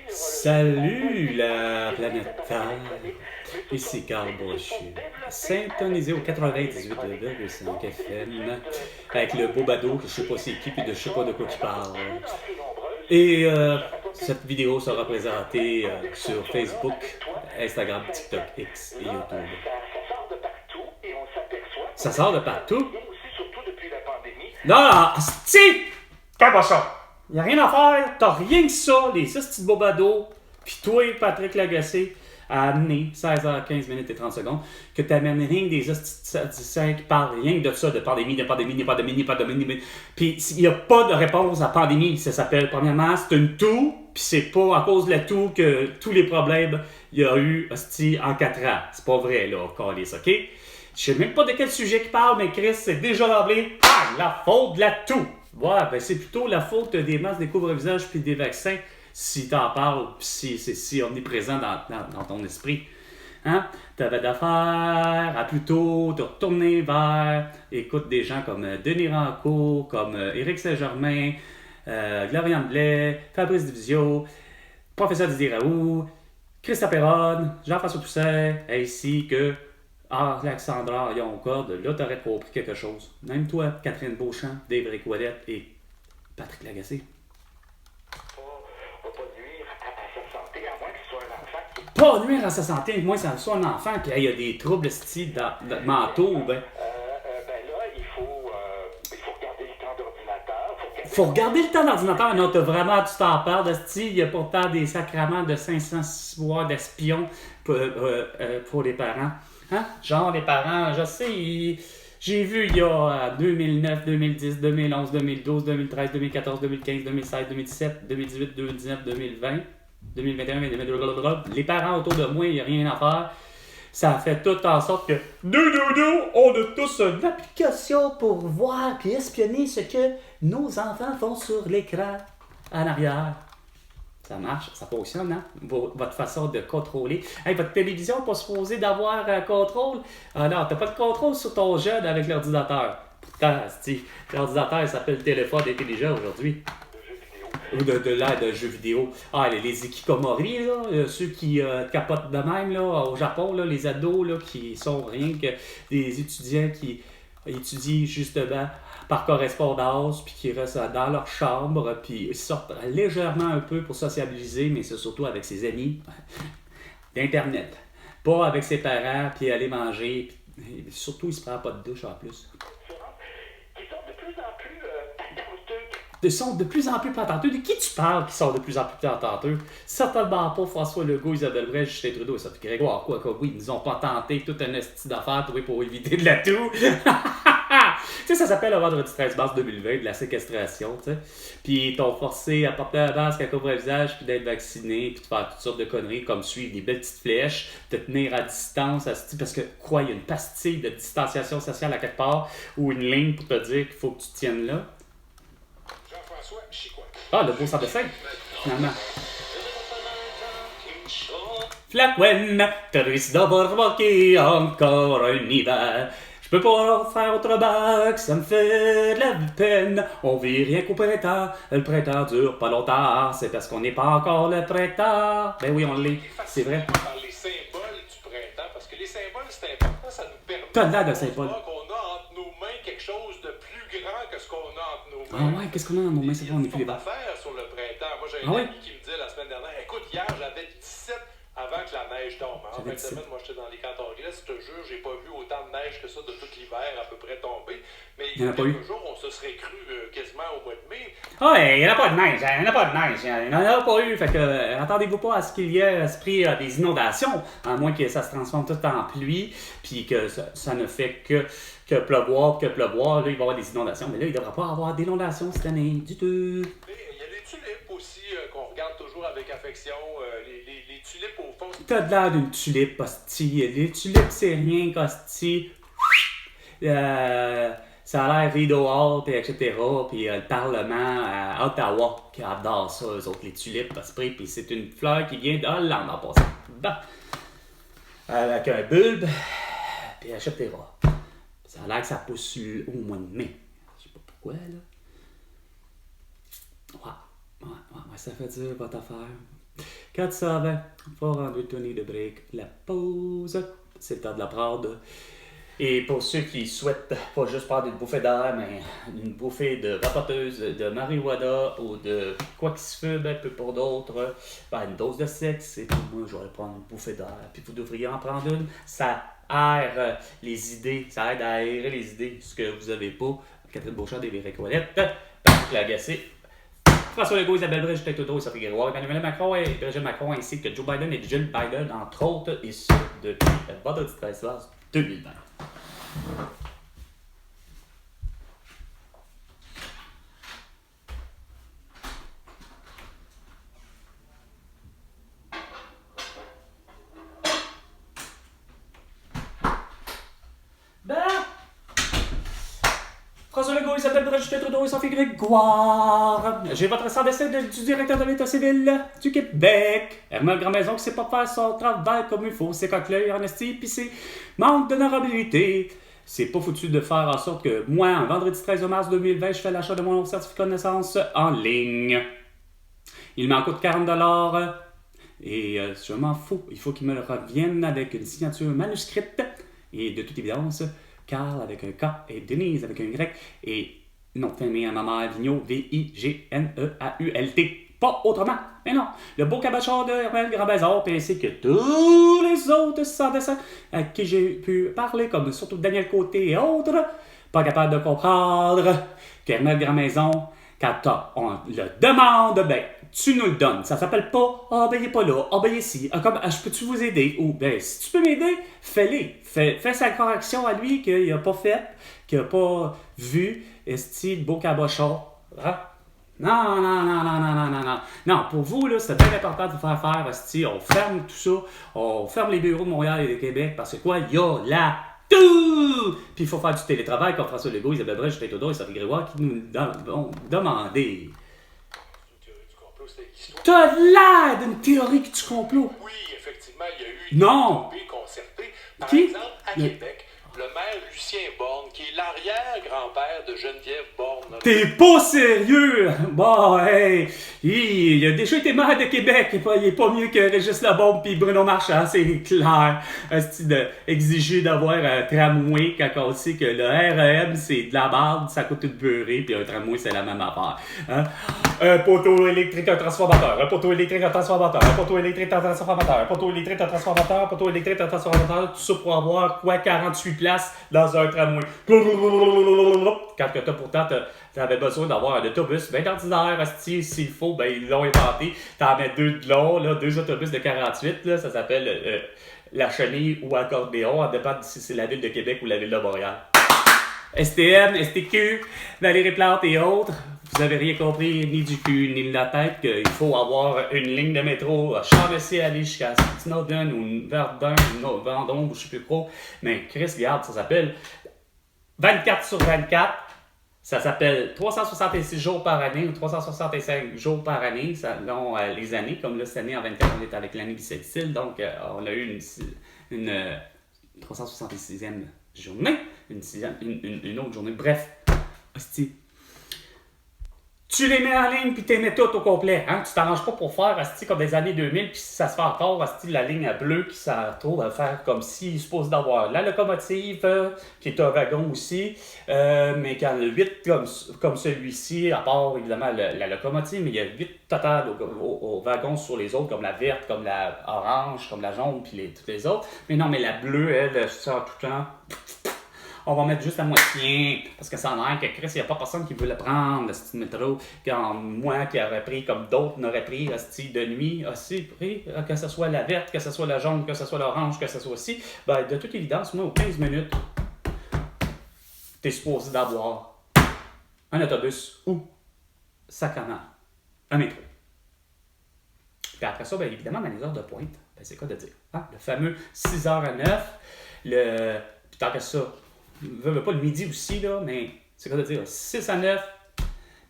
Salut la planète Terre, ici Carl Brochu, syntonisé au 98,5 FM, avec le beau badaud que je sais pas c'est qui, puis je sais pas de quoi il parle. Et cette vidéo sera présentée sur Facebook, Instagram, TikTok, X et YouTube. Ça sort de partout? Non, si! Qu'est-ce que ça? Il n'y a rien à faire, t'as rien que ça, les 6 petits bobados, puis toi, Patrick Lagacé, a amené 16h15 minutes et 30 secondes, que t'amènes rien que des hosties qui parlent rien que de ça, de pandémie, puis il n'y a pas de réponse à pandémie, ça s'appelle, premièrement, c'est une toux, puis c'est pas à cause de la toux que tous les problèmes il y a eu, hostie, en 4 ans. C'est pas vrai, là, câlisse, ok? Je sais même pas de quel sujet qu'il parle, mais Chris, c'est déjà d'emblée, la faute de la toux. Ouais, ben c'est plutôt la faute des masques, des couvre-visages puis des vaccins, si t'en parles, puis si on est présent dans ton esprit. Hein? T'avais d'affaires à plutôt te retourner vers, écoute, des gens comme Denis Rancourt, comme Éric Saint-Germain, Gloriane Blais, Fabrice Divisio, Professeur Didier Raoult, Christophe Perron, Jean-François Toussaint, ainsi que Alexandra Yoncorde, là, t'aurais compris quelque chose. Même toi, Catherine Beauchamp, Dave Récoilette et Patrick Lagacé. Pas nuire à sa santé, à moins que ce soit un enfant qui... Pas nuire à sa santé, à moins que ce soit un enfant, puis il y a des troubles style mentaux, ben... là, il faut regarder le temps d'ordinateur. Faut regarder le temps d'ordinateur. Non, t'as vraiment, tu t'en parles de style. Il y a pourtant des sacraments de 500 histoires d'espions pour les parents. Hein? Genre, les parents, je sais, j'ai vu il y a 2009, 2010, 2011, 2012, 2013, 2014, 2015, 2016, 2017, 2018, 2019, 2020, 2021, 2022, les parents autour de moi, il n'y a rien à faire. Ça fait tout en sorte que nous, on a tous une application pour voir et espionner ce que nos enfants font sur l'écran en arrière. Ça marche, ça fonctionne, hein? Votre façon de contrôler. Hey, votre télévision n'est pas supposée d'avoir un contrôle. Ah non, t'as pas de contrôle sur ton jeune avec l'ordinateur. Pourtant, l'ordinateur s'appelle téléphone intelligent aujourd'hui. Ou de l'air de jeux vidéo. Ah, les hikikomori, là, ceux qui capotent de même, là, au Japon, là, les ados, là, qui sont rien que des étudiants qui étudient justement par correspondance, puis qui restent dans leur chambre, puis ils sortent légèrement un peu pour sociabiliser, mais c'est surtout avec ses amis d'Internet. Pas avec ses parents, puis aller manger. Puis, surtout, ils se prennent pas de douche en plus. Qui sont de plus en plus patenteux. Ils sont de plus en plus patenteux. De qui tu parles qui sont de plus en plus patenteux? Certainement pas François Legault, Isabelle Brèche, Justin Trudeau et ça fait Grégoire, quoi, oui, ils nous ont patenté tout un esti d'affaires pour éviter de la toux. Tu sais, ça s'appelle le vendredi 13 mars 2020, de la séquestration, tu sais. Puis ils t'ont forcé à porter un masque, à couvrir le visage, puis d'être vacciné, puis de faire toutes sortes de conneries, comme suivre des belles petites flèches, te tenir à distance, parce que, quoi, il y a une pastille de distanciation sociale à quelque part, ou une ligne pour te dire qu'il faut que tu tiennes là. Jean-François Chicoine. Ah, le beau sang de scène, finalement. Flacouen, t'as réussi d'avoir manqué encore un hiver. Je peux pas faire autrement que ça me fait de la peine. On vit rien qu'au printemps. Le printemps dure pas longtemps. C'est parce qu'on n'est pas encore le printemps. Ben oui, on l'est. C'est vrai. Par les symboles du printemps, parce que les symboles, c'est important, ça nous permet T'as l'air de symbole. de voir qu'on a entre nos mains quelque chose de plus grand que ce qu'on a entre nos Ah mains. ouais, qu'est-ce qu'on a dans nos mains? C'est vrai, on est plus les Il y a bas. une affaire sur le printemps. Moi, j'ai Ah un ouais? ami qui me disait la semaine dernière, écoute, hier, j'avais 17 avant que la neige tombe. En fin de semaine, moi, j'étais dans les cantons gris. Je te jure, j'ai pas vu autant de neige que ça de tout l'hiver à peu près tomber. Mais il y a quelques jours, on se serait cru quasiment au mois de mai. Ah ouais, il n'y en a pas de neige. Il n'y en a pas de neige. Il n'y en a pas eu. Fait que, attendez-vous pas à ce qu'il y ait esprit des inondations. À moins que ça se transforme tout en pluie. Puis que ça ne fait que pleuvoir. Là, il va y avoir des inondations. Mais là, il ne devra pas avoir d'inondations cette année du tout. Il y a les tulipes aussi qu'on regarde toujours avec affection. Les tulipes au fond. T'as de l'air d'une tulipe, hostie. Les tulipes, c'est rien qu'hostie. Ça a l'air rideau hall, etc. Puis le Parlement à Ottawa qui adore ça, eux autres, les tulipes, puis c'est une fleur qui vient d'Hollande en passant. Bon. Avec un bulbe, puis etc. Ça a l'air que ça pousse au mois de mai. Je sais pas pourquoi, là. Ouais. Ouais, ça fait dire votre affaire. Quand tu savais, faut rendre tenir de break. La pause, c'est le temps de la prendre. Et pour ceux qui souhaitent pas juste prendre une bouffée d'air, mais une bouffée de vapoteuse de marijuana ou de quoi qui se fume un peu pour d'autres, ben une dose de sexe, et puis moi je vais prendre une bouffée d'air. Puis vous devriez en prendre une. Ça aère les idées, ça aide à aérer les idées, ce que vous avez pas. Catherine Beauchamp des Véricolettes, Patrick Lagacé, François Legault, Isabelle Brigitte Trudeau et Sophie Grégoire, Emmanuel Macron et Brigitte Macron, ainsi que Joe Biden et Jill Biden, entre autres, et ce depuis le vendredi 13 mars 2020. François Legault, Isabelle Brigitte Trudeau et Sophie Grégoire. J'ai votre sang d'essai du directeur de l'État civil du Québec. Hermel Grandmaison qui sait pas faire son travail comme il faut. C'est quand l'œil en esti, pis c'est manque d'honorabilité. C'est pas foutu de faire en sorte que moi, un vendredi 13 mars 2020, je fais l'achat de mon certificat de naissance en ligne. Il m'en coûte 40$. Et je m'en fous. Il faut qu'il me le revienne avec une signature manuscrite. Et de toute évidence, Carl avec un K et Denise avec un Y et nom de famille à ma mère Vigneault, Vigneault. Pas autrement. Mais non, le beau cabachard de Hermel Grandmaison, ainsi que tous les autres sans dessin à qui j'ai pu parler, comme surtout Daniel Côté et autres, pas capable de comprendre qu'Hermel Grandmaison, quand on le demande, ben, tu nous le donnes. Ça s'appelle pas « Ah, ben, il est pas là. Ah, ben, il est ici. Ah, comme, je peux-tu vous aider? » Ou, ben, si tu peux m'aider, fais-le. Fais sa correction à lui qu'il n'a pas faite, qu'il n'a pas vu. Esti, beau cabochon. Hein? Non. Non, pour vous, là, c'est bien important de vous faire, esti. On ferme tout ça. On ferme les bureaux de Montréal et de Québec parce que quoi? Il y a la tout! Puis il faut faire du télétravail comme François Legault, Isabelle Brigitte, Justin Trudeau et Sophie Grégoire qui nous ont demandé. T'as l'air d'une théorie du complot. Oui, effectivement, il y a eu une théorie concertée. Par Qui? exemple, à Québec, le maire Lucien Borne, qui est l'arrière-grand-père de Geneviève Borne. T'es pas sérieux? Bon, hey, il a déjà été maire de Québec. Il est pas mieux que Régis Labombe puis Bruno Marchand, c'est clair. Exiger d'avoir un tramway quand on sait que le REM, c'est de la merde, ça coûte une beurrée, puis un tramway, c'est la même affaire. Hein? Un poteau électrique, un transformateur. Un poteau électrique, un transformateur. Un poteau électrique, un transformateur. Un poteau électrique, un transformateur. Un poteau électrique, un transformateur. Tout ça pour avoir, 48 places dans un tramway. Quand t'avais besoin d'avoir un autobus bien ordinaire, s'il faut, ben ils l'ont inventé. T'en mets deux de long, là, 2 autobus de 48, là, ça s'appelle la chenille ou accordéon, en dépend si c'est la ville de Québec ou la ville de Montréal. STM, STQ, Valérie Plante et autres, vous avez rien compris, ni du cul, ni de la tête, qu'il faut avoir une ligne de métro à Charlevoix aller jusqu'à Snowden ou Verdun ou Vendôme ou je sais plus trop. Mais Chris, regarde, ça s'appelle 24 sur 24. Ça s'appelle 366 jours par année ou 365 jours par année, selon les années. Comme là, cette année, en 24, on est avec l'année bissextile. Donc, on a eu une 366e journée, une autre journée. Bref, hostie. Tu les mets en ligne puis tu les mets toutes au complet. Hein? Tu t'arranges pas pour faire hostie, comme des années 2000 puis si ça se fait encore, hostie, la ligne à bleu qui ça trouve à faire comme s'il suppose d'avoir la locomotive qui est un wagon aussi, mais qu'il y en a 8 comme celui-ci, à part évidemment la locomotive, mais il y a 8 total au wagon sur les autres, comme la verte, comme la orange, comme la jaune puis toutes les autres. Mais non, mais la bleue, elle sort tout le temps. On va mettre juste la moitié, parce que ça a l'air que Chris, il n'y a pas personne qui veut le prendre, le style métro. Quand moi qui aurais pris, comme d'autres n'auraient pris, le style de nuit, aussi pris, que ce soit la verte, que ce soit la jaune, que ce soit l'orange, que ce soit ci, ben, de toute évidence, moi, aux 15 minutes, t'es supposé d'avoir un autobus ou, sacrément, un métro. Puis après ça, ben, évidemment, dans les heures de pointe, ben, c'est quoi de dire? Hein? Le fameux 6h à 9, puis tant que ça, je veux pas le midi aussi, là, mais c'est quoi de dire 6 à 9,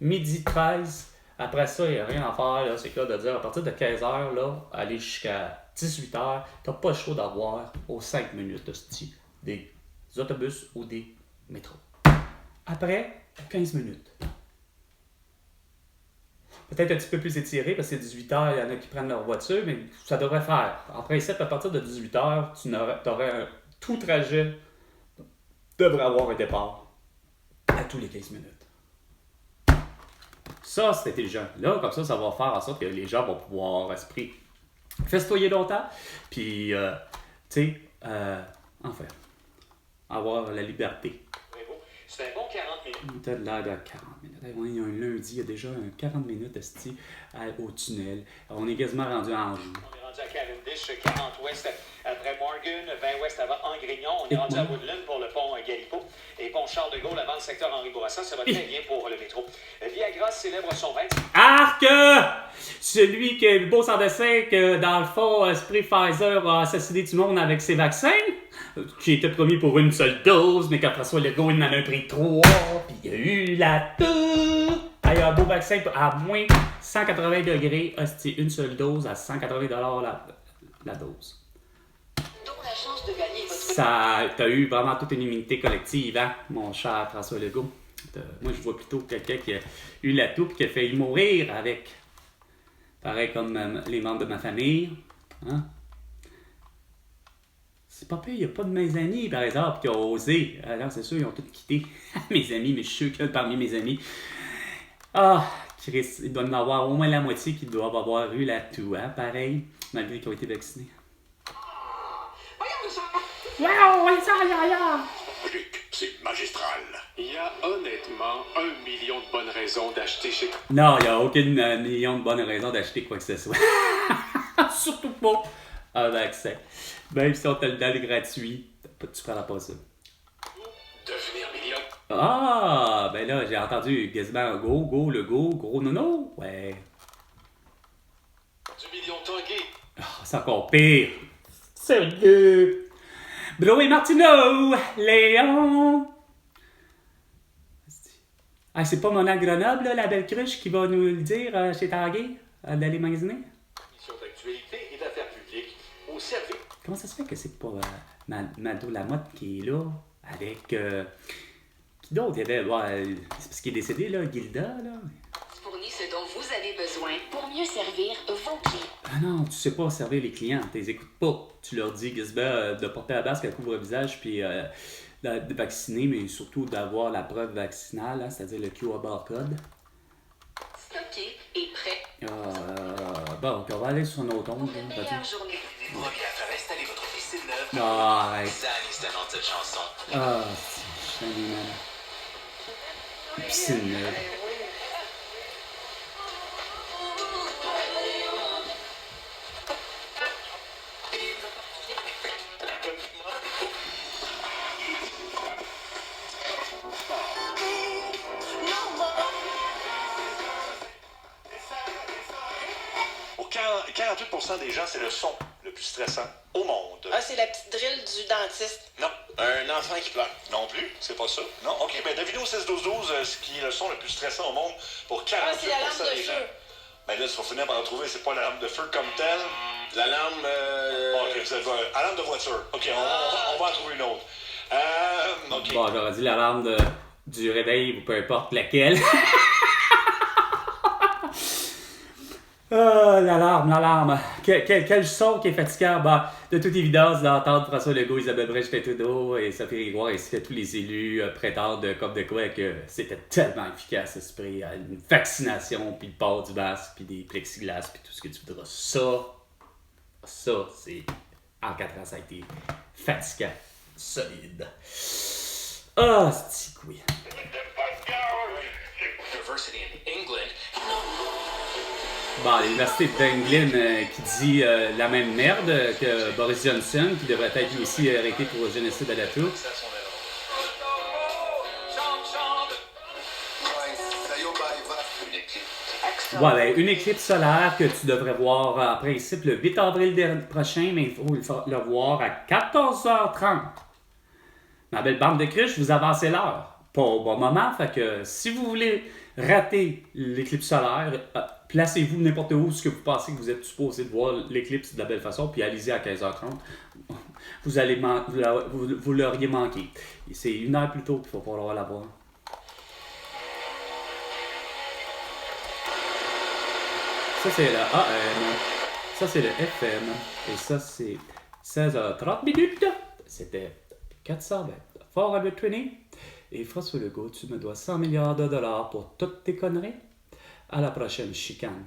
midi 13, après ça, il n'y a rien à faire, là, c'est quoi de dire à partir de 15h, là, aller jusqu'à 18h, t'as pas le choix d'avoir aux 5 minutes hostie, des autobus ou des métros. Après, 15 minutes. peut-être un petit peu plus étiré parce que c'est 18 h, il y en a qui prennent leur voiture, mais ça devrait faire. En principe, à partir de 18 h, tu aurais tout trajet devrait avoir un départ à tous les 15 minutes. Ça, c'est intelligent. Là, comme ça va faire en sorte que les gens vont pouvoir festoyer longtemps, puis, enfin, avoir la liberté. C'est un bon 40 minutes. T'as l'air de 40 minutes. Il y a un lundi, il y a déjà un 40 minutes au tunnel. On est quasiment rendu à Anjou. On est rendu à Cavendish, 40 ouest après Morgan, 20 ouest avant Angrignon. On est rendu à Woodland pour le pont Galipo. Et pont Charles de Gaulle avant le secteur Henri Bourassa. Ça va très bien pour le métro. Viagra célèbre son 20. Arc! Celui qui est le beau sans dessin que, dans le fond, Esprit Pfizer a assassiné du monde avec ses vaccins, qui était promis pour une seule dose, mais qu'après ça, le gars, il en a pris 3, puis il a eu la toux! Il y a un beau vaccin à moins 180 degrés, hostie, une seule dose à 180 $ la dose. La chance de gagner votre... Ça, t'as eu vraiment toute une immunité collective, hein, mon cher François Legault. Moi, je vois plutôt quelqu'un qui a eu la toux et qui a failli mourir avec. Pareil comme les membres de ma famille. Hein? C'est pas pire, il n'y a pas de mes amis, par exemple, qui ont osé. Alors, c'est sûr, ils ont tous quitté. Mes amis, mais je suis sûr que parmi mes amis. Ah, Chris, il doit y en avoir au moins la moitié qui doivent avoir eu la toux, hein, pareil, malgré qu'ils ont été vaccinés. Wow, Luc, c'est magistral. Il y a honnêtement 1 million de bonnes raisons d'acheter chez... Non, il n'y a aucune million de bonnes raisons d'acheter quoi que ce soit. Surtout pas un vaccin. Même si on te le donne gratuit, tu ne feras pas ça. Devenir millionnaire. Ah, ben là, j'ai entendu quasiment gros nono. Ouais. Du million tangué. Oh, c'est encore pire. Sérieux. Bro et Martineau, Léon. Ah, c'est pas mon Grenoble, là, la belle cruche, qui va nous le dire chez Tanguay, d'aller magasiner? Mission d'actualité et d'affaires publiques au service. Comment ça se fait que c'est pas Mado Lamotte qui est là, avec... qui d'autre? Il y avait... c'est parce qu'il est décédé, là, Gilda, là. Fournit ce dont vous avez besoin pour mieux servir vos clients. Ah non, tu sais pas servir les clients, tu les écoutes pas. Tu leur dis, Gisbert, de porter la masque, à couvre-visage, puis de vacciner, mais surtout d'avoir la preuve vaccinale, hein, c'est-à-dire le QR barcode. Stocké et prêt. Bon, on va aller sur notre onde. Une meilleure journée. Premier à faire installer votre piscine neuve. Non, arrête. Zanny, c'est un nom de cette chanson. Ah, c'est un animal. Piscine neuve. Pour 48% des gens, c'est le son le plus stressant au monde. Ah, c'est la petite drill du dentiste. Non, un enfant qui pleure. Non plus, c'est pas ça. Non, ok, ben devinez au 16-12-12 ce qui est le son le plus stressant au monde pour 48% Ah, c'est la lampe de des gens. feu. Ben là, tu vas finir par en trouver, c'est pas la lampe de feu comme telle. L'alarme... Ok, vous êtes alarme de voiture. Ok, on va en trouver une autre. Ok. Bon, j'aurais dit l'alarme du réveil, ou peu importe laquelle. Ah, l'alarme. Quel son qui est fatigant. Bah, de toute évidence, d'entendre François Legault, Isabelle Brèche-Trudeau et Sophie Grégoire ainsi que tous les élus prétendent comme de quoi que c'était tellement efficace, esprit, une vaccination, puis le port du masque, puis des plexiglas, puis tout ce que tu voudras. Ça, c'est... En 4 ans, ça a été fatigant. Solide. Ah, c'est oui. University in England. Bon, l'université d'England qui dit la même merde que Boris Johnson, qui devrait être lui aussi arrêté pour le génocide à la toux. Ouais, ben, une éclipse solaire que tu devrais voir en principe le 8 avril prochain, mais il faut le voir à 14h30. Ma belle bande de cruches, vous avancez l'heure. Pas au bon moment, fait que si vous voulez rater l'éclipse solaire, placez-vous n'importe où ce que vous pensez que vous êtes supposé de voir l'éclipse de la belle façon, puis allez-y à 15h30. Vous l'auriez manqué. C'est 1 heure plus tôt qu'il faut pouvoir la voir. Ça, c'est le AM. Ça, c'est le FM. Et ça, c'est 16h30 minutes. C'était 420. Forever 20. Et François Legault, tu me dois 100 milliards de dollars pour toutes tes conneries. À la prochaine chicane.